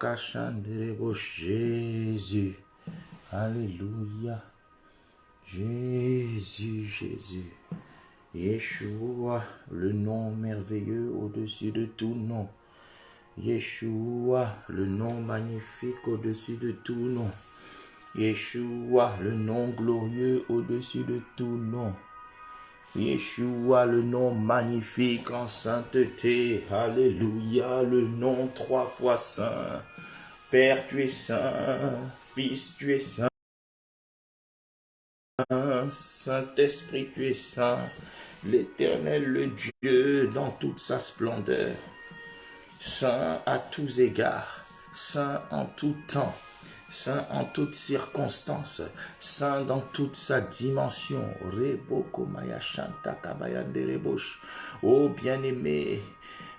Kashanderebo Jésus. Alléluia. Jésus, Jésus. Yeshua, le nom merveilleux au-dessus de tout nom. Yeshua, le nom magnifique au-dessus de tout nom. Yeshua, le nom glorieux au-dessus de tout nom. Yeshua, le nom magnifique en sainteté. Alléluia, le nom 3 fois saint. Père, tu es saint. Fils, tu es saint. Saint-Esprit, tu es saint. L'Éternel, le Dieu, dans toute sa splendeur. Saint à tous égards. Saint en tout temps. Saint en toutes circonstances, saint dans toute sa dimension. Oh bien-aimé,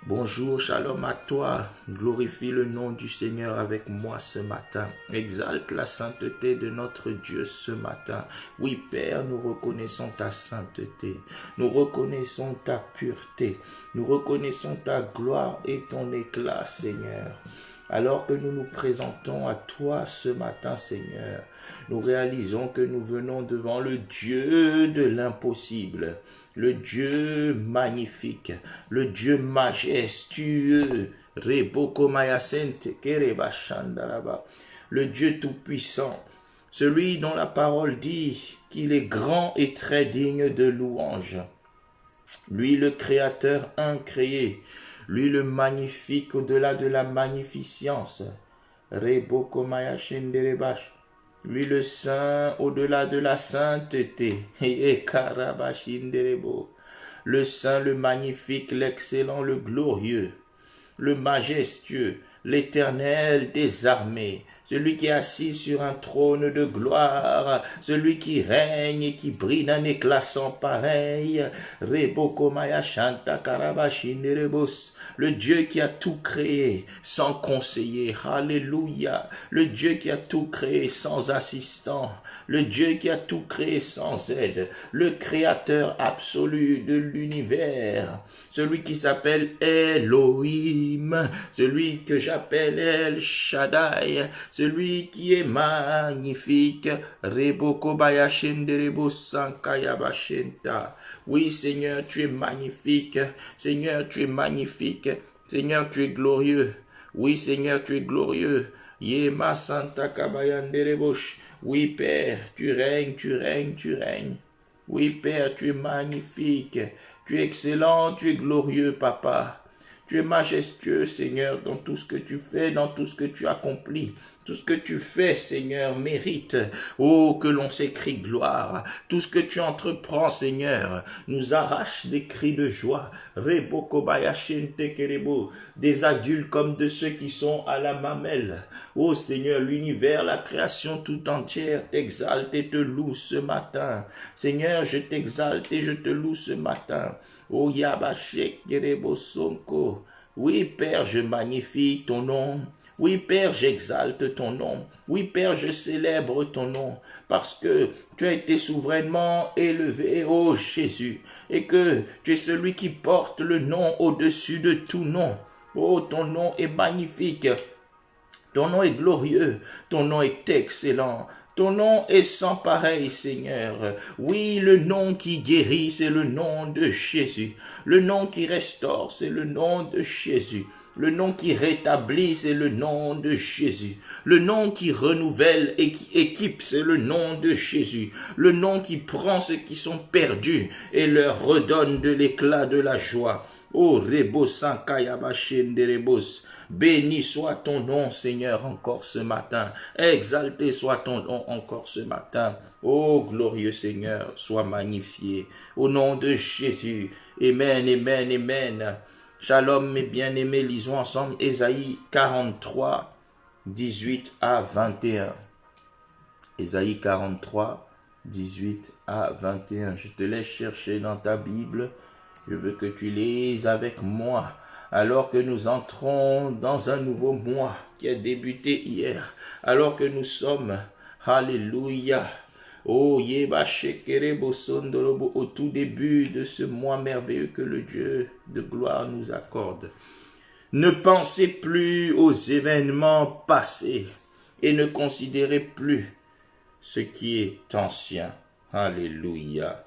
bonjour, shalom à toi. Glorifie le nom du Seigneur avec moi ce matin. Exalte la sainteté de notre Dieu ce matin. Oui, Père, nous reconnaissons ta sainteté. Nous reconnaissons ta pureté. Nous reconnaissons ta gloire et ton éclat, Seigneur. Alors que nous nous présentons à toi ce matin, Seigneur, nous réalisons que nous venons devant le Dieu de l'impossible, le Dieu magnifique, le Dieu majestueux, le Dieu tout-puissant, celui dont la parole dit qu'il est grand et très digne de louange. Lui, le Créateur incréé, lui le magnifique au-delà de la magnificence. Lui le saint au-delà de la sainteté. Le saint, le magnifique, l'excellent, le glorieux, le majestueux, l'éternel des armées, celui qui est assis sur un trône de gloire, celui qui règne et qui brille d'un éclat sans pareil, le Dieu qui a tout créé sans conseiller, alléluia, le Dieu qui a tout créé sans assistant, le Dieu qui a tout créé sans aide, le créateur absolu de l'univers, celui qui s'appelle Elohim, celui que j'appelle El Shaddai, celui qui est magnifique. Oui, Seigneur, tu es magnifique. Seigneur, tu es magnifique. Seigneur, tu es glorieux. Oui, Seigneur, tu es glorieux. Yema Santa Kabayanderebosh. Oui, Père, tu règnes, tu règnes, tu règnes. Oui, Père, tu es magnifique. Tu es excellent, tu es glorieux, Papa. Tu es majestueux, Seigneur, dans tout ce que tu fais, dans tout ce que tu accomplis. Tout ce que tu fais, Seigneur, mérite. Oh, que l'on s'écrie gloire. Tout ce que tu entreprends, Seigneur, nous arrache des cris de joie. Des adultes comme de ceux qui sont à la mamelle. Oh, Seigneur, l'univers, la création tout entière t'exalte et te loue ce matin. Seigneur, je t'exalte et je te loue ce matin. Oh, Yabashek Gerebo Sonko. Oui, Père, je magnifie ton nom. Oui, Père, j'exalte ton nom. Oui, Père, je célèbre ton nom. Parce que tu as été souverainement élevé, ô Jésus. Et que tu es celui qui porte le nom au-dessus de tout nom. Oh, ton nom est magnifique. Ton nom est glorieux. Ton nom est excellent. Ton nom est sans pareil, Seigneur. Oui, le nom qui guérit, c'est le nom de Jésus. Le nom qui restaure, c'est le nom de Jésus. Le nom qui rétablit, c'est le nom de Jésus. Le nom qui renouvelle et qui équipe, c'est le nom de Jésus. Le nom qui prend ceux qui sont perdus et leur redonne de l'éclat de la joie. Oh, Rebos Rebos. Béni soit ton nom, Seigneur, encore ce matin. Exalté soit ton nom encore ce matin. Oh, glorieux Seigneur, sois magnifié. Au nom de Jésus. Amen, amen, amen. Shalom, mes bien-aimés, lisons ensemble Ésaïe 43, 18 à 21. Ésaïe 43, 18 à 21. Je te laisse chercher dans ta Bible. Je veux que tu lises avec moi. Alors que nous entrons dans un nouveau mois qui a débuté hier. Alors que nous sommes, alléluia, oh, au tout début de ce mois merveilleux que le Dieu de gloire nous accorde. Ne pensez plus aux événements passés et ne considérez plus ce qui est ancien. Alléluia.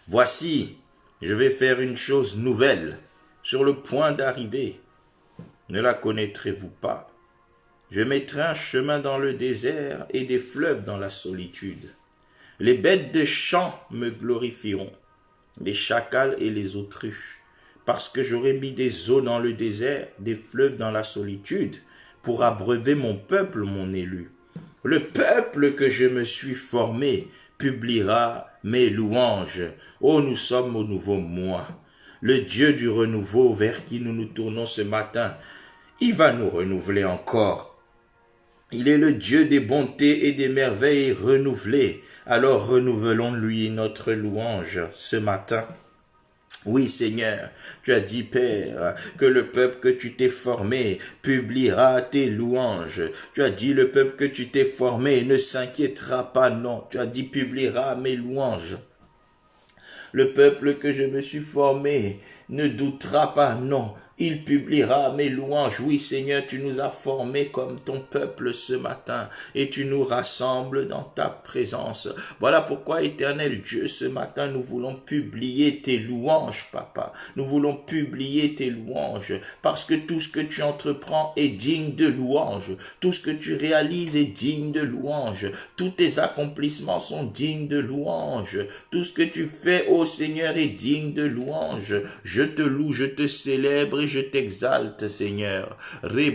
Voici, je vais faire une chose nouvelle, sur le point d'arriver. Ne la connaîtrez-vous pas? Je mettrai un chemin dans le désert et des fleuves dans la solitude. Les bêtes de champ me glorifieront, les chacals et les autruches, parce que j'aurai mis des eaux dans le désert, des fleuves dans la solitude, pour abreuver mon peuple, mon élu. Le peuple que je me suis formé publiera mes louanges. Oh, nous sommes au nouveau mois. Le Dieu du renouveau vers qui nous nous tournons ce matin, il va nous renouveler encore. Il est le Dieu des bontés et des merveilles renouvelées. Alors renouvelons-lui notre louange ce matin. Oui, Seigneur, tu as dit, Père, que le peuple que tu t'es formé publiera tes louanges. Tu as dit, le peuple que tu t'es formé ne s'inquiétera pas, non. Tu as dit, publiera mes louanges. Le peuple que je me suis formé ne doutera pas, non. Il publiera mes louanges. Oui, Seigneur, tu nous as formés comme ton peuple ce matin et tu nous rassembles dans ta présence. Voilà pourquoi, Éternel Dieu, ce matin, nous voulons publier tes louanges, Papa. Nous voulons publier tes louanges parce que tout ce que tu entreprends est digne de louange. Tout ce que tu réalises est digne de louange. Tous tes accomplissements sont dignes de louange. Tout ce que tu fais, ô Seigneur, est digne de louange. Je te loue, je te célèbre et je t'exalte, Seigneur. Le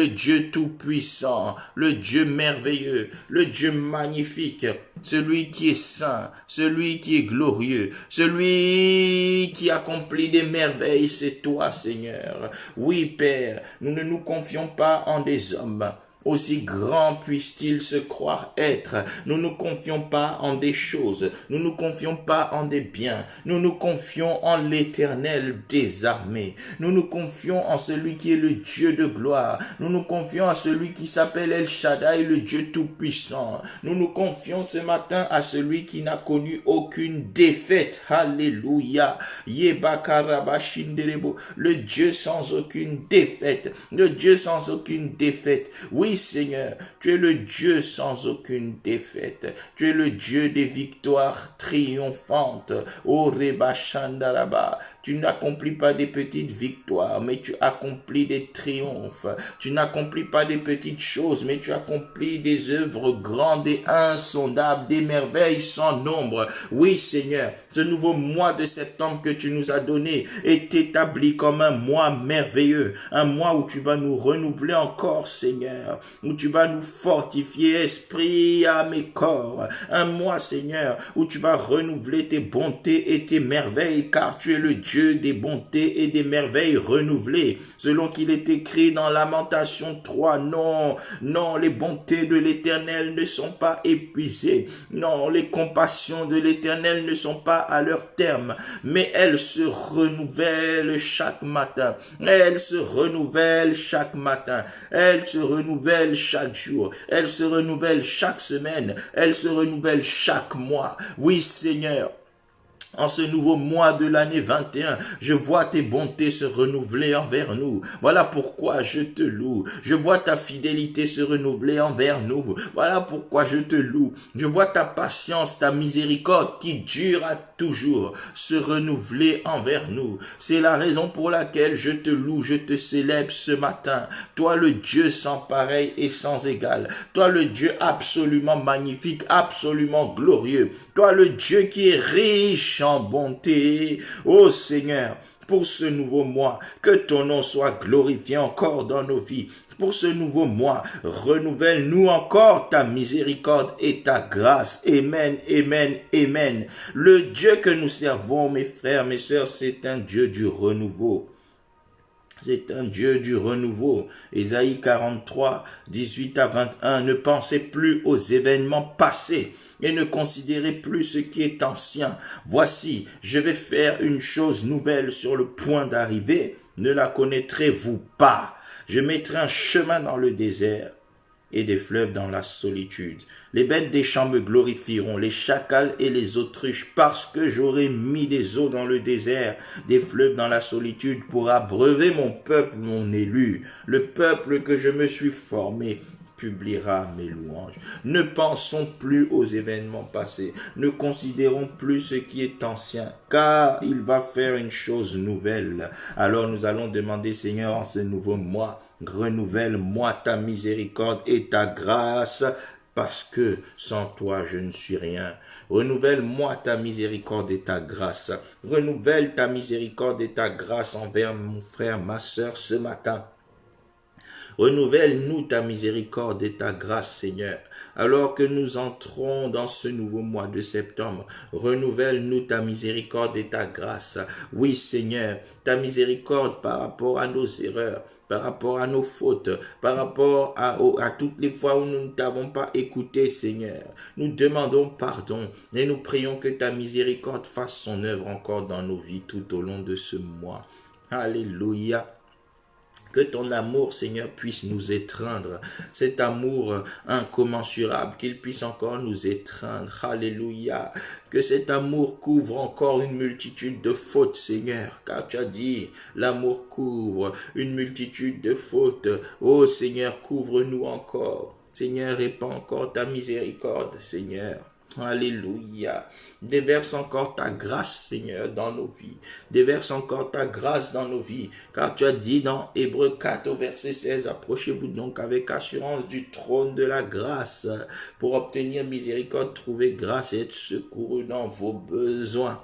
Dieu tout-puissant, le Dieu merveilleux, le Dieu magnifique, celui qui est saint, celui qui est glorieux, celui qui accomplit des merveilles, c'est toi, Seigneur. Oui, Père, nous ne nous confions pas en des hommes, aussi grands puissent-ils se croire être. Nous ne nous confions pas en des choses, nous ne nous confions pas en des biens, nous nous confions en l'Éternel des armées. Nous nous confions en celui qui est le Dieu de gloire. Nous nous confions à celui qui s'appelle El Shaddai, le Dieu tout-puissant. Nous nous confions ce matin à celui qui n'a connu aucune défaite. Alléluia. Le Dieu sans aucune défaite. Le Dieu sans aucune défaite. Oui, Seigneur, tu es le Dieu sans aucune défaite. Tu es le Dieu des victoires triomphantes. Oh, Reba Shandaraba, tu n'accomplis pas des petites victoires, mais tu accomplis des triomphes. Tu n'accomplis pas des petites choses, mais tu accomplis des œuvres grandes et insondables, des merveilles sans nombre. Oui, Seigneur, ce nouveau mois de septembre que tu nous as donné est établi comme un mois merveilleux, un mois où tu vas nous renouveler encore, Seigneur, où tu vas nous fortifier, esprit, âme et corps. Un mois, Seigneur, où tu vas renouveler tes bontés et tes merveilles, car tu es le Dieu des bontés et des merveilles renouvelées. Selon qu'il est écrit dans Lamentation 3, non, non, les bontés de l'Éternel ne sont pas épuisées. Non, les compassions de l'Éternel ne sont pas à leur terme, mais elles se renouvellent chaque matin. Elles se renouvellent chaque matin. Elles se renouvellent chaque jour. Elles se renouvellent chaque semaine. Elles se renouvellent chaque mois. Oui, Seigneur. En ce nouveau mois de l'année 21, je vois tes bontés se renouveler envers nous. Voilà pourquoi je te loue. Je vois ta fidélité se renouveler envers nous. Voilà pourquoi je te loue. Je vois ta patience, ta miséricorde qui dure à toujours se renouveler envers nous. C'est la raison pour laquelle je te loue, je te célèbre ce matin. Toi le Dieu sans pareil et sans égal. Toi le Dieu absolument magnifique, absolument glorieux. Toi le Dieu qui est riche en bonté. Ô Seigneur, pour ce nouveau mois, que ton nom soit glorifié encore dans nos vies. Pour ce nouveau mois, renouvelle-nous encore ta miséricorde et ta grâce. Amen, amen, amen. Le Dieu que nous servons, mes frères, mes sœurs, c'est un Dieu du renouveau. C'est un Dieu du renouveau. Ésaïe 43, 18 à 21. Ne pensez plus aux événements passés et ne considérez plus ce qui est ancien. Voici, je vais faire une chose nouvelle sur le point d'arriver. Ne la connaîtrez-vous pas? Je mettrai un chemin dans le désert et des fleuves dans la solitude. Les bêtes des champs me glorifieront, les chacals et les autruches, parce que j'aurai mis des eaux dans le désert, des fleuves dans la solitude, pour abreuver mon peuple, mon élu, le peuple que je me suis formé publiera mes louanges. Ne pensons plus aux événements passés, ne considérons plus ce qui est ancien, car il va faire une chose nouvelle. Alors nous allons demander, Seigneur, en ce nouveau mois, renouvelle-moi ta miséricorde et ta grâce, parce que sans toi, je ne suis rien. Renouvelle-moi ta miséricorde et ta grâce. Renouvelle ta miséricorde et ta grâce envers mon frère, ma sœur, ce matin. Renouvelle-nous ta miséricorde et ta grâce, Seigneur. Alors que nous entrons dans ce nouveau mois de septembre, renouvelle-nous ta miséricorde et ta grâce. Oui, Seigneur, ta miséricorde par rapport à nos erreurs, par rapport à nos fautes, par rapport à toutes les fois où nous ne t'avons pas écouté, Seigneur. Nous demandons pardon et nous prions que ta miséricorde fasse son œuvre encore dans nos vies tout au long de ce mois. Alléluia. Que ton amour, Seigneur, puisse nous étreindre. Cet amour incommensurable, qu'il puisse encore nous étreindre. Alléluia. Que cet amour couvre encore une multitude de fautes, Seigneur. Car tu as dit, l'amour couvre une multitude de fautes. Oh Seigneur, couvre-nous encore. Seigneur, répands encore ta miséricorde, Seigneur. Alléluia. Déverse encore ta grâce, Seigneur, dans nos vies. Déverse encore ta grâce dans nos vies. Car tu as dit dans Hébreux 4 au verset 16, approchez-vous donc avec assurance du trône de la grâce pour obtenir miséricorde, trouver grâce et être secouru dans vos besoins.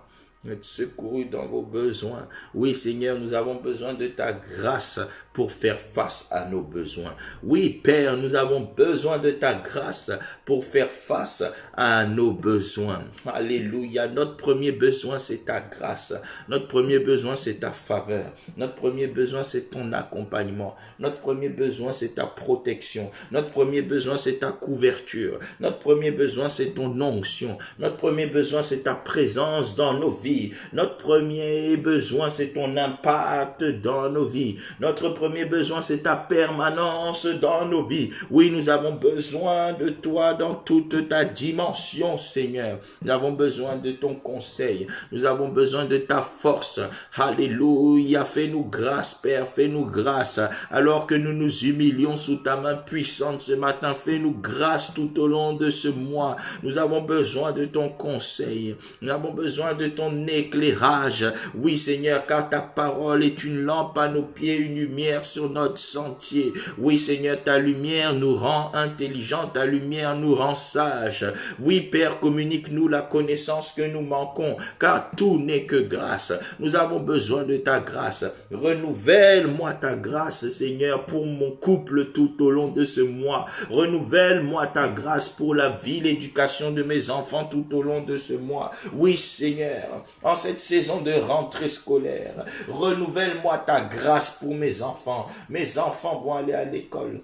Être secouru dans vos besoins. Oui, Seigneur, nous avons besoin de ta grâce pour faire face à nos besoins. Oui, Père, nous avons besoin de ta grâce pour faire face à nos besoins. Alléluia. Notre premier besoin, c'est ta grâce. Notre premier besoin, c'est ta faveur. Notre premier besoin, c'est ton accompagnement. Notre premier besoin, c'est ta protection. Notre premier besoin, c'est ta couverture. Notre premier besoin, c'est ton onction. Notre premier besoin, c'est ta présence dans nos vies. Notre premier besoin, c'est ton impact dans nos vies. Notre premier besoin, c'est ta permanence dans nos vies. Oui, nous avons besoin de toi dans toute ta dimension, Seigneur. Nous avons besoin de ton conseil. Nous avons besoin de ta force. Alléluia. Fais-nous grâce, Père. Fais-nous grâce. Alors que nous nous humilions sous ta main puissante ce matin, fais-nous grâce tout au long de ce mois. Nous avons besoin de ton conseil. Nous avons besoin de ton éclairage. Oui, Seigneur, car ta parole est une lampe à nos pieds, une lumière sur notre sentier. Oui, Seigneur, ta lumière nous rend intelligents, ta lumière nous rend sages. Oui, Père, communique-nous la connaissance que nous manquons, car tout n'est que grâce. Nous avons besoin de ta grâce. Renouvelle-moi ta grâce, Seigneur, pour mon couple tout au long de ce mois. Renouvelle-moi ta grâce pour la vie, l'éducation de mes enfants tout au long de ce mois. Oui, Seigneur, en cette saison de rentrée scolaire, renouvelle-moi ta grâce pour mes enfants. Mes enfants vont aller à l'école.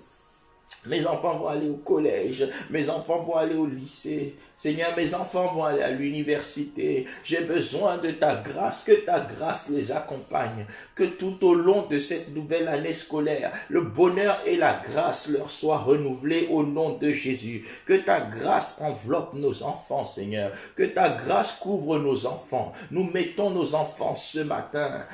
Mes enfants vont aller au collège, mes enfants vont aller au lycée. Seigneur, mes enfants vont aller à l'université. J'ai besoin de ta grâce, que ta grâce les accompagne. Que tout au long de cette nouvelle année scolaire, le bonheur et la grâce leur soient renouvelés au nom de Jésus. Que ta grâce enveloppe nos enfants, Seigneur. Que ta grâce couvre nos enfants. Nous mettons nos enfants ce matin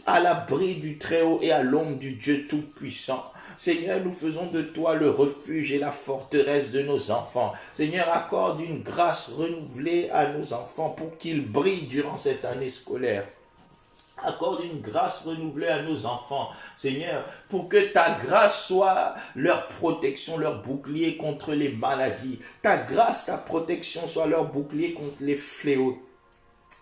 à l'abri du Très-Haut et à l'ombre du Dieu Tout-Puissant. Seigneur, nous faisons de toi le refuge et la forteresse de nos enfants. Seigneur, accorde une grâce renouvelée à nos enfants pour qu'ils brillent durant cette année scolaire. Accorde une grâce renouvelée à nos enfants, Seigneur, pour que ta grâce soit leur protection, leur bouclier contre les maladies. Ta grâce, ta protection soit leur bouclier contre les fléaux.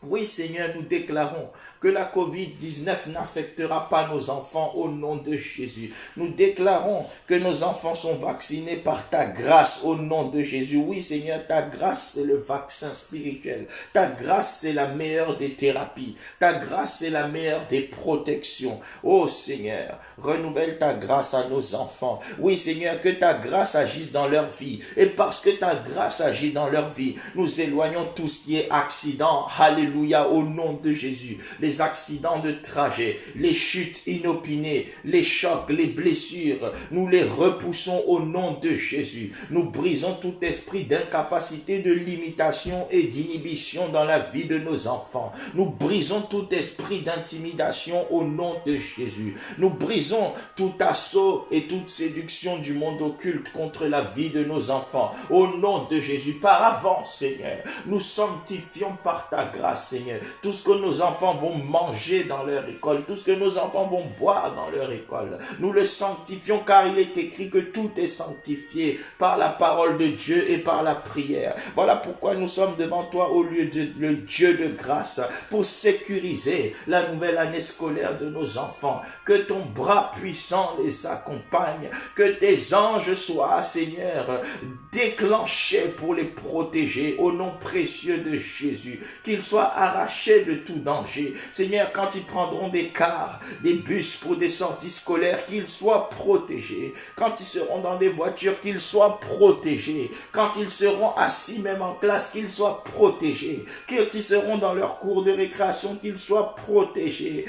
Oui, Seigneur, nous déclarons que la COVID-19 n'affectera pas nos enfants au nom de Jésus. Nous déclarons que nos enfants sont vaccinés par ta grâce au nom de Jésus. Oui, Seigneur, ta grâce, c'est le vaccin spirituel. Ta grâce, c'est la meilleure des thérapies. Ta grâce, c'est la meilleure des protections. Oh, Seigneur, renouvelle ta grâce à nos enfants. Oui, Seigneur, que ta grâce agisse dans leur vie. Et parce que ta grâce agit dans leur vie, nous éloignons tout ce qui est accident. Alléluia. Alléluia, au nom de Jésus. Les accidents de trajet, les chutes inopinées, les chocs, les blessures, nous les repoussons au nom de Jésus. Nous brisons tout esprit d'incapacité, de limitation et d'inhibition dans la vie de nos enfants. Nous brisons tout esprit d'intimidation au nom de Jésus. Nous brisons tout assaut et toute séduction du monde occulte contre la vie de nos enfants. Au nom de Jésus, par avance, Seigneur, nous sanctifions par ta grâce, Seigneur, tout ce que nos enfants vont manger dans leur école, tout ce que nos enfants vont boire dans leur école. Nous le sanctifions car il est écrit que tout est sanctifié par la parole de Dieu et par la prière. Voilà pourquoi nous sommes devant toi au lieu de le Dieu de grâce pour sécuriser la nouvelle année scolaire de nos enfants. Que ton bras puissant les accompagne, que tes anges soient, Seigneur, déclenchés pour les protéger au nom précieux de Jésus, qu'ils soient arrachés de tout danger. Seigneur, quand ils prendront des cars, des bus pour des sorties scolaires, qu'ils soient protégés. Quand ils seront dans des voitures, qu'ils soient protégés. Quand ils seront assis même en classe, qu'ils soient protégés. Quand ils seront dans leur cours de récréation, qu'ils soient protégés.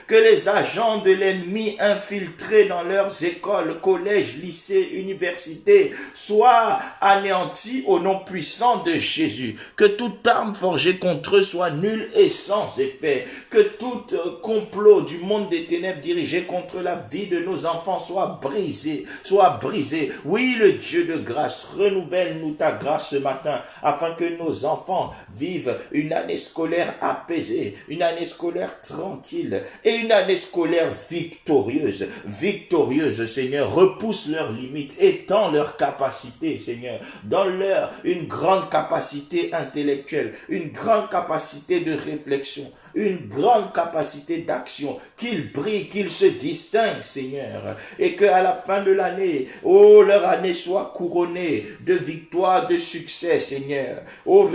Que les agents de l'ennemi infiltrés dans leurs écoles, collèges, lycées, universités soient anéantis au nom puissant de Jésus. Que toute arme forgée contre eux soit nulle et sans effet. Que tout complot du monde des ténèbres dirigé contre la vie de nos enfants soit brisé, soit brisé. Oui, le Dieu de grâce, renouvelle-nous ta grâce ce matin afin que nos enfants vivent une année scolaire apaisée, une année scolaire tranquille et une année scolaire victorieuse. Victorieuse, Seigneur, repousse leurs limites, étends leurs capacités, Seigneur. Donne-leur une grande capacité intellectuelle, une grande capacité de réflexion, une grande capacité d'action, qu'ils brillent, qu'ils se distinguent, Seigneur, et qu'à la fin de l'année, oh, leur année soit couronnée de victoire, de succès, Seigneur. Oh,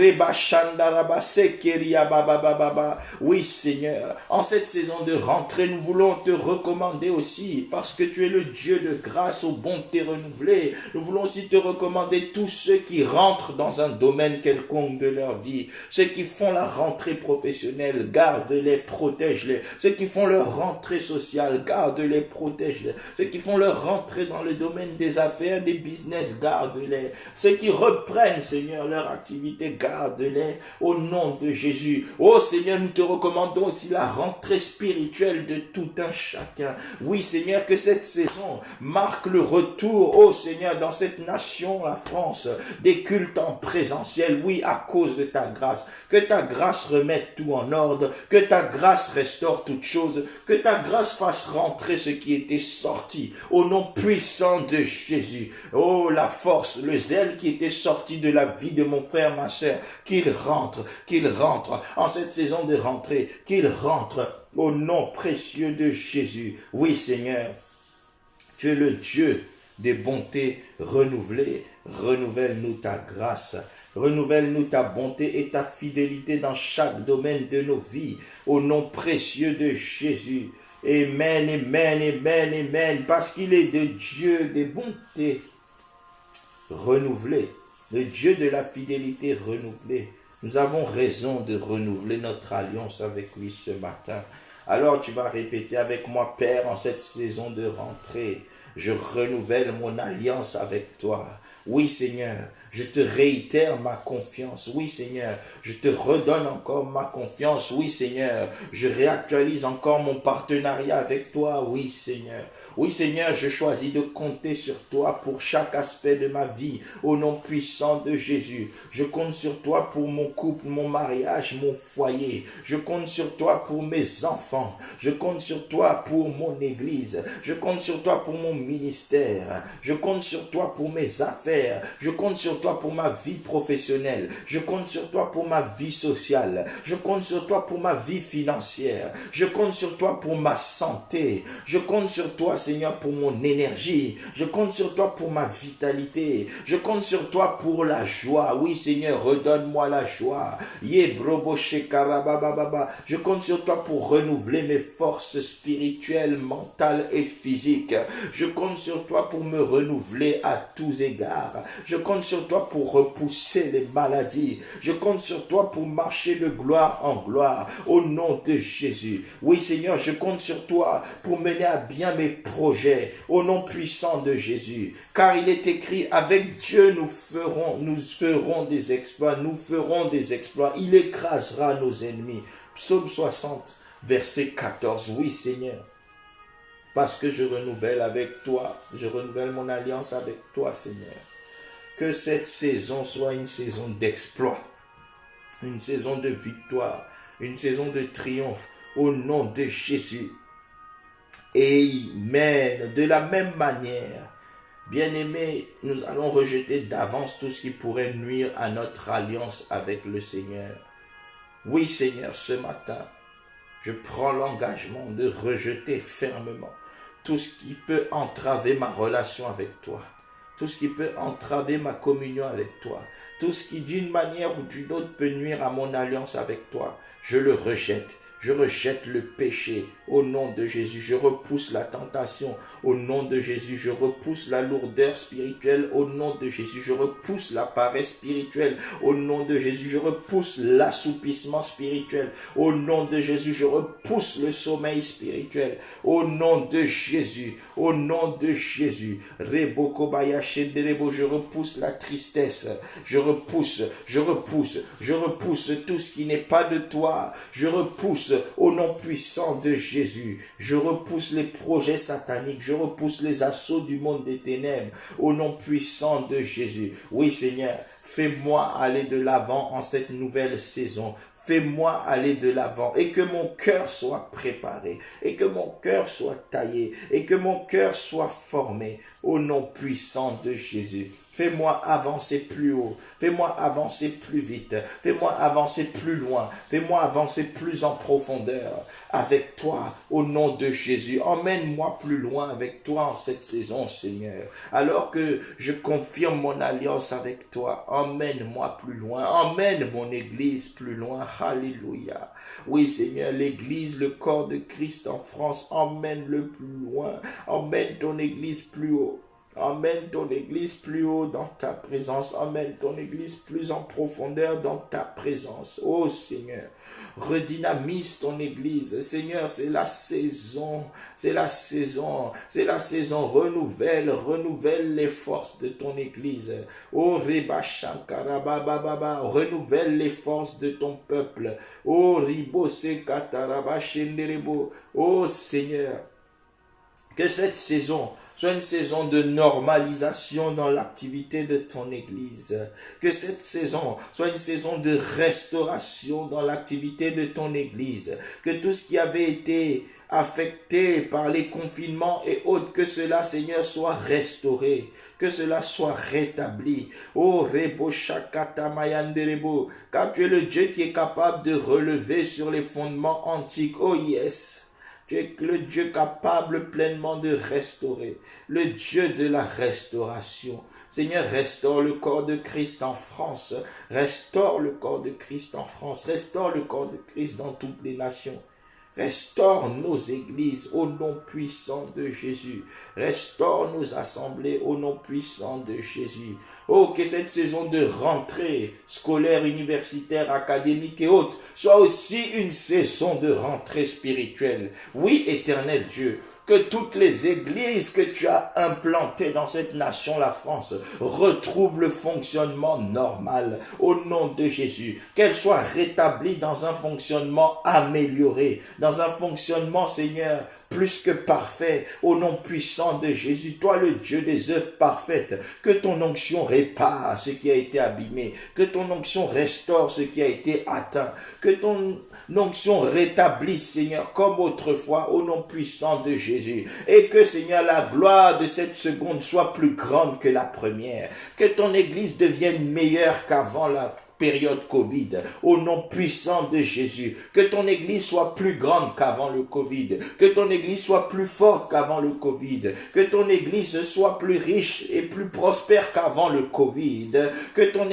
oui, Seigneur, en cette saison de rentrée, nous voulons te recommander aussi, parce que tu es le Dieu de grâce aux bontés renouvelées, nous voulons aussi te recommander tous ceux qui rentrent dans un domaine quelconque de leur vie, ceux qui font la rentrée professionnelle, garde-les, protège-les. Ceux qui font leur rentrée sociale, garde-les, protège-les. Ceux qui font leur rentrée dans le domaine des affaires, des business, garde-les. Ceux qui reprennent, Seigneur, leur activité, garde-les au nom de Jésus. Oh Seigneur, nous te recommandons aussi la rentrée spirituelle de tout un chacun. Oui Seigneur, que cette saison marque le retour, oh Seigneur, dans cette nation, la France, des cultes en présentiel. Oui, à cause de ta grâce. Que ta grâce remette tout en ordre. Que ta grâce restaure toutes choses, que ta grâce fasse rentrer ce qui était sorti, au nom puissant de Jésus. Oh, la force, le zèle qui était sorti de la vie de mon frère, ma sœur, qu'il rentre en cette saison de rentrée, qu'il rentre au nom précieux de Jésus. Oui, Seigneur, tu es le Dieu des bontés renouvelées. Renouvelle-nous ta grâce. Renouvelle-nous ta bonté et ta fidélité dans chaque domaine de nos vies. Au nom précieux de Jésus. Amen, amen, amen, amen. Parce qu'il est de Dieu des bontés renouvelées. Le Dieu de la fidélité renouvelée. Nous avons raison de renouveler notre alliance avec lui ce matin. Alors tu vas répéter avec moi, Père, en cette saison de rentrée, je renouvelle mon alliance avec toi. Oui, Seigneur, je te réitère ma confiance. Oui, Seigneur, je te redonne encore ma confiance. Oui, Seigneur, je réactualise encore mon partenariat avec toi. Oui, Seigneur. Oui, Seigneur, je choisis de compter sur toi pour chaque aspect de ma vie. Au nom puissant de Jésus, je compte sur toi pour mon couple, mon mariage, mon foyer. Je compte sur toi pour mes enfants. Je compte sur toi pour mon église. Je compte sur toi pour mon ministère. Je compte sur toi pour mes affaires. Je compte sur toi pour ma vie professionnelle. Je compte sur toi pour ma vie sociale. Je compte sur toi pour ma vie financière. Je compte sur toi pour ma santé. Je compte sur toi, Seigneur, pour mon énergie. Je compte sur toi pour ma vitalité. Je compte sur toi pour la joie. Oui, Seigneur, redonne-moi la joie. Je compte sur toi pour renouveler mes forces spirituelles, mentales et physiques. Je compte sur toi pour me renouveler à tous égards. Je compte sur toi pour repousser les maladies. Je compte sur toi pour marcher de gloire en gloire au nom de Jésus. Oui Seigneur, je compte sur toi pour mener à bien mes projets au nom puissant de Jésus. Car il est écrit, avec Dieu nous ferons des exploits, nous ferons des exploits. Il écrasera nos ennemis. Psaume 60, verset 14. Oui Seigneur, parce que je renouvelle avec toi, je renouvelle mon alliance avec toi Seigneur. Que cette saison soit une saison d'exploit, une saison de victoire, une saison de triomphe au nom de Jésus. Amen. De la même manière, bien-aimés, nous allons rejeter d'avance tout ce qui pourrait nuire à notre alliance avec le Seigneur. Oui Seigneur, ce matin, je prends l'engagement de rejeter fermement tout ce qui peut entraver ma relation avec toi, tout ce qui peut entraver ma communion avec toi, tout ce qui d'une manière ou d'une autre peut nuire à mon alliance avec toi. Je le rejette. Je rejette le péché au nom de Jésus. Je repousse la tentation au nom de Jésus. Je repousse la lourdeur spirituelle au nom de Jésus. Je repousse la paresse spirituelle au nom de Jésus. Je repousse l'assoupissement spirituel au nom de Jésus. Je repousse le sommeil spirituel au nom de Jésus. Au nom de Jésus. Je repousse la tristesse. Je repousse tout ce qui n'est pas de toi. Je repousse au nom puissant de Jésus. Je repousse les projets sataniques. Je repousse les assauts du monde des ténèbres au nom puissant de Jésus. Oui Seigneur, fais-moi aller de l'avant en cette nouvelle saison. Fais-moi aller de l'avant et que mon cœur soit préparé et que mon cœur soit taillé et que mon cœur soit formé au nom puissant de Jésus. Fais-moi avancer plus haut, fais-moi avancer plus vite, fais-moi avancer plus loin, fais-moi avancer plus en profondeur avec toi au nom de Jésus. Emmène-moi plus loin avec toi en cette saison, Seigneur. Alors que je confirme mon alliance avec toi, emmène-moi plus loin, emmène mon église plus loin. Alléluia. Oui, Seigneur, l'église, le corps de Christ en France, emmène-le plus loin, emmène ton église plus haut. Emmène ton église plus haut dans ta présence. Emmène ton église plus en profondeur dans ta présence. Oh Seigneur, redynamise ton église. Seigneur, c'est la saison. C'est la saison. C'est la saison. Renouvelle les forces de ton église. Oh Reba Shankara Baba. Renouvelle les forces de ton peuple. Oh Ribo Sekataraba Shenderebo. Oh Seigneur, que cette saison soit une saison de normalisation dans l'activité de ton église. Que cette saison soit une saison de restauration dans l'activité de ton église. Que tout ce qui avait été affecté par les confinements et autres, que cela, Seigneur, soit restauré, que cela soit rétabli. Oh, Rebo Shakata Mayanderebo, car tu es le Dieu qui est capable de relever sur les fondements antiques. Oh yes. Tu es le Dieu capable pleinement de restaurer, le Dieu de la restauration. Seigneur, restaure le corps de Christ en France, restaure le corps de Christ en France, restaure le corps de Christ dans toutes les nations. Restaure nos églises au nom puissant de Jésus. Restaure nos assemblées au nom puissant de Jésus. Oh, que cette saison de rentrée scolaire, universitaire, académique et autres soit aussi une saison de rentrée spirituelle. Oui, éternel Dieu, que toutes les églises que tu as implantées dans cette nation, la France, retrouvent le fonctionnement normal au nom de Jésus. Qu'elles soient rétablies dans un fonctionnement amélioré, dans un fonctionnement, Seigneur, plus que parfait, au nom puissant de Jésus. Toi, le Dieu des œuvres parfaites, que ton onction répare ce qui a été abîmé, que ton onction restaure ce qui a été atteint, que ton onction rétablisse, Seigneur, comme autrefois, au nom puissant de Jésus. Et que, Seigneur, la gloire de cette seconde soit plus grande que la première. Que ton Église devienne meilleure qu'avant la période Covid, au nom puissant de Jésus. Que ton église soit plus grande qu'avant le Covid, que ton église soit plus forte qu'avant le Covid, que ton église soit plus riche et plus prospère qu'avant le Covid, que ton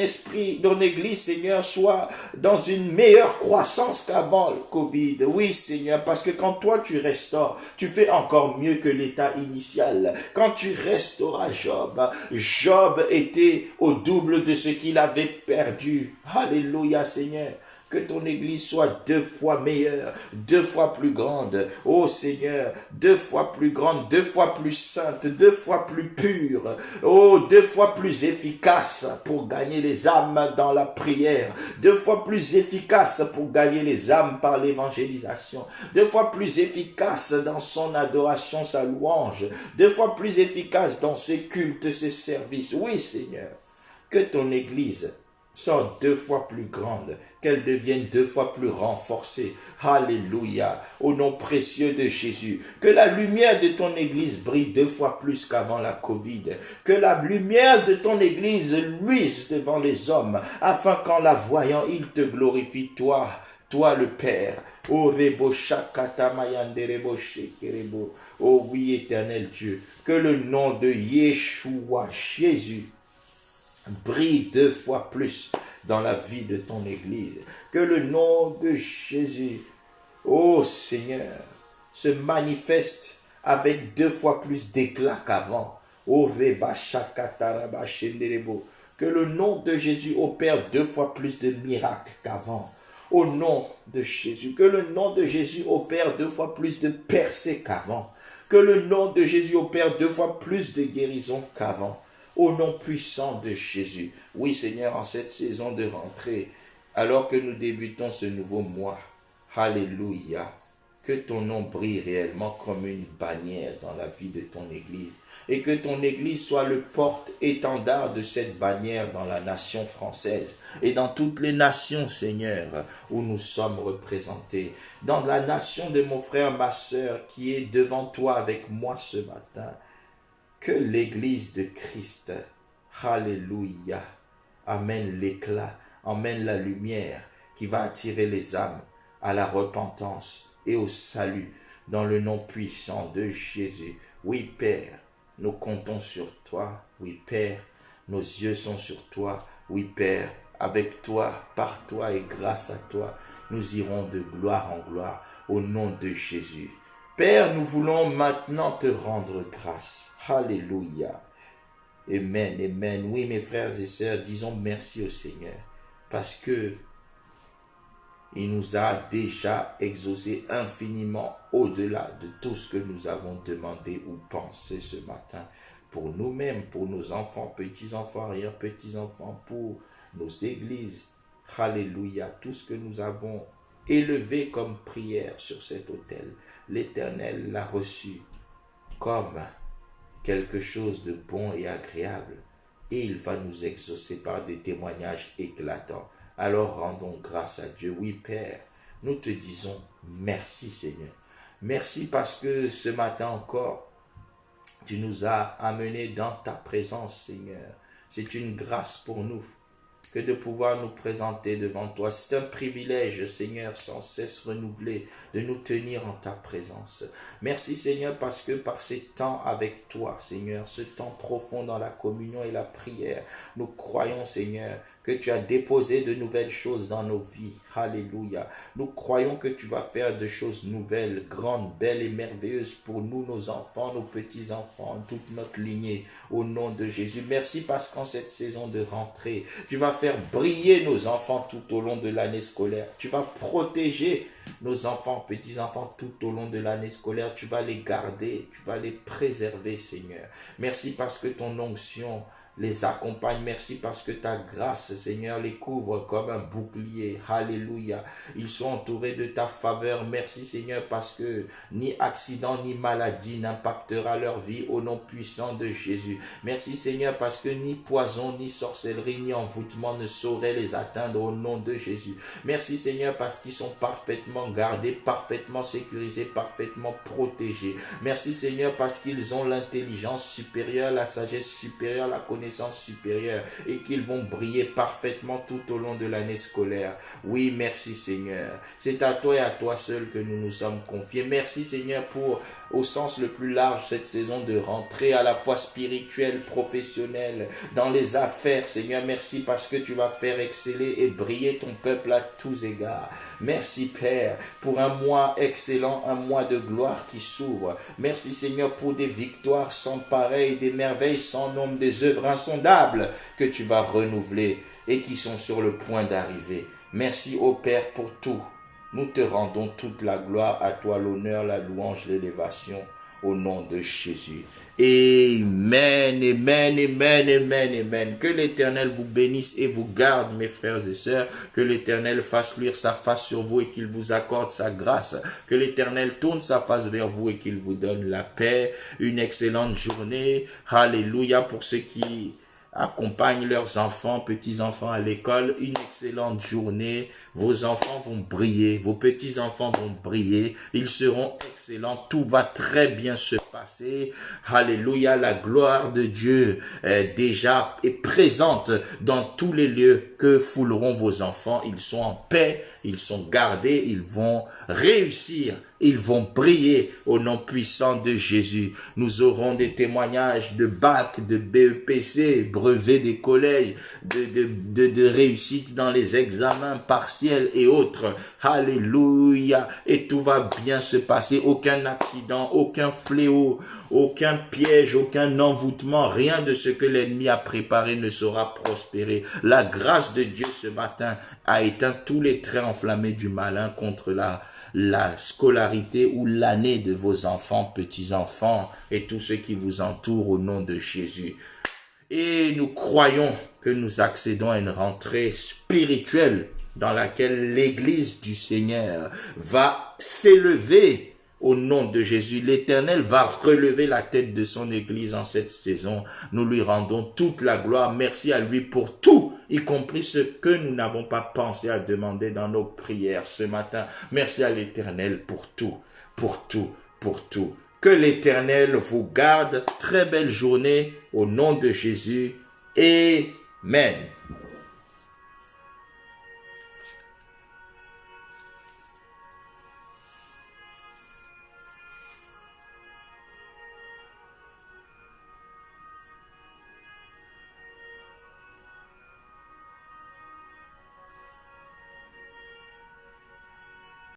église, Seigneur, soit dans une meilleure croissance qu'avant le Covid. Oui, Seigneur, parce que quand toi tu restaures, tu fais encore mieux que l'état initial. Quand tu restauras Job était au double de ce qu'il avait perdu. Alléluia, Seigneur. Que ton église soit 2 fois meilleure, 2 fois plus grande. Oh Seigneur, 2 fois plus grande, 2 fois plus sainte, 2 fois plus pure. Oh, 2 fois plus efficace pour gagner les âmes dans la prière. 2 fois plus efficace pour gagner les âmes par l'évangélisation. 2 fois plus efficace dans son adoration, sa louange. 2 fois plus efficace dans ses cultes, ses services. Oui Seigneur, que ton église soit 2 fois plus grande, qu'elle devienne 2 fois plus renforcée. Alléluia, au nom précieux de Jésus. Que la lumière de ton église brille 2 fois plus qu'avant la Covid. Que la lumière de ton église luise devant les hommes, afin qu'en la voyant, ils te glorifient, toi le Père. Oh oui, éternel Dieu, que le nom de Yeshua, Jésus, brille 2 fois plus dans la vie de ton église. Que le nom de Jésus, oh Seigneur, se manifeste avec 2 fois plus d'éclat qu'avant. Oh que le nom de Jésus opère 2 fois plus de miracles qu'avant. Au nom de Jésus, que le nom de Jésus opère 2 fois plus de percées qu'avant. Que le nom de Jésus opère 2 fois plus de guérisons qu'avant. Au nom puissant de Jésus. Oui Seigneur, en cette saison de rentrée, alors que nous débutons ce nouveau mois, alléluia, que ton nom brille réellement comme une bannière dans la vie de ton Église. Et que ton Église soit le porte-étendard de cette bannière dans la nation française et dans toutes les nations, Seigneur, où nous sommes représentés. Dans la nation de mon frère, ma sœur, qui est devant toi avec moi ce matin. Que l'Église de Christ, alléluia, amène l'éclat, amène la lumière qui va attirer les âmes à la repentance et au salut dans le nom puissant de Jésus. Oui, Père, nous comptons sur toi. Oui, Père, nos yeux sont sur toi. Oui, Père, avec toi, par toi et grâce à toi, nous irons de gloire en gloire au nom de Jésus. Père, nous voulons maintenant te rendre grâce. Alléluia. Amen, amen. Oui, mes frères et sœurs, disons merci au Seigneur parce que il nous a déjà exaucé infiniment au-delà de tout ce que nous avons demandé ou pensé ce matin pour nous-mêmes, pour nos enfants, petits-enfants, arrière-petits-enfants, pour nos églises. Alléluia. Tout ce que nous avons élevé comme prière sur cet autel, l'Éternel l'a reçu comme quelque chose de bon et agréable, et il va nous exaucer par des témoignages éclatants. Alors rendons grâce à Dieu. Oui, Père, nous te disons merci, Seigneur. Merci parce que ce matin encore, tu nous as amenés dans ta présence, Seigneur. C'est une grâce pour nous que de pouvoir nous présenter devant toi. C'est un privilège, Seigneur, sans cesse renouvelé, de nous tenir en ta présence. Merci, Seigneur, parce que par ces temps avec toi, Seigneur, ce temps profond dans la communion et la prière, nous croyons, Seigneur, que tu as déposé de nouvelles choses dans nos vies. Alléluia. Nous croyons que tu vas faire de choses nouvelles, grandes, belles et merveilleuses pour nous, nos enfants, nos petits-enfants, toute notre lignée, au nom de Jésus. Merci parce qu'en cette saison de rentrée, tu vas faire briller nos enfants tout au long de l'année scolaire. Tu vas protéger nos enfants, petits-enfants tout au long de l'année scolaire. Tu vas les garder, tu vas les préserver, Seigneur. Merci parce que ton onction les accompagne. Merci parce que ta grâce, Seigneur, les couvre comme un bouclier. Alléluia. Ils sont entourés de ta faveur. Merci, Seigneur, parce que ni accident ni maladie n'impactera leur vie au nom puissant de Jésus. Merci, Seigneur, parce que ni poison, ni sorcellerie, ni envoûtement ne saurait les atteindre au nom de Jésus. Merci, Seigneur, parce qu'ils sont parfaitement gardés, parfaitement sécurisés, parfaitement protégés. Merci, Seigneur, parce qu'ils ont l'intelligence supérieure, la sagesse supérieure, la connaissance connaissance supérieure et qu'ils vont briller parfaitement tout au long de l'année scolaire. Oui, merci Seigneur. C'est à toi et à toi seul que nous nous sommes confiés. Merci Seigneur pour, au sens le plus large, cette saison de rentrée à la fois spirituelle, professionnelle, dans les affaires. Seigneur, merci parce que tu vas faire exceller et briller ton peuple à tous égards. Merci Père pour un mois excellent, un mois de gloire qui s'ouvre. Merci Seigneur pour des victoires sans pareil, des merveilles sans nombre, des œuvres insondables que tu vas renouveler et qui sont sur le point d'arriver. Merci ô Père pour tout. Nous te rendons toute la gloire, à toi l'honneur, la louange, l'élévation, au nom de Jésus. Amen, amen, amen, amen, amen. Que l'Éternel vous bénisse et vous garde, mes frères et sœurs. Que l'Éternel fasse luire sa face sur vous et qu'il vous accorde sa grâce. Que l'Éternel tourne sa face vers vous et qu'il vous donne la paix. Une excellente journée. Alléluia pour ceux qui accompagnent leurs enfants, petits-enfants à l'école. Une excellente journée. Vos enfants vont briller. Vos petits-enfants vont briller. Ils seront excellents. Tout va très bien se passer. Alléluia. La gloire de Dieu déjà est présente dans tous les lieux que fouleront vos enfants. Ils sont en paix. Ils sont gardés. Ils vont réussir. Ils vont briller au nom puissant de Jésus. Nous aurons des témoignages de bac, de BEPC, brevets des collèges, de réussite dans les examens partiels et autres. Alléluia. Et tout va bien se passer. Aucun accident, aucun fléau, aucun piège, aucun envoûtement. Rien de ce que l'ennemi a préparé ne saura prospérer. La grâce de Dieu ce matin a éteint tous les traits enflammés du malin contre la scolarité ou l'année de vos enfants, petits-enfants et tous ceux qui vous entourent au nom de Jésus. Et nous croyons que nous accédons à une rentrée spirituelle dans laquelle l'Église du Seigneur va s'élever au nom de Jésus. L'Éternel va relever la tête de son Église en cette saison. Nous lui rendons toute la gloire. Merci à lui pour tout, y compris ce que nous n'avons pas pensé à demander dans nos prières ce matin. Merci à l'Éternel pour tout, pour tout, pour tout. Que l'Éternel vous garde. Très belle journée au nom de Jésus. Amen.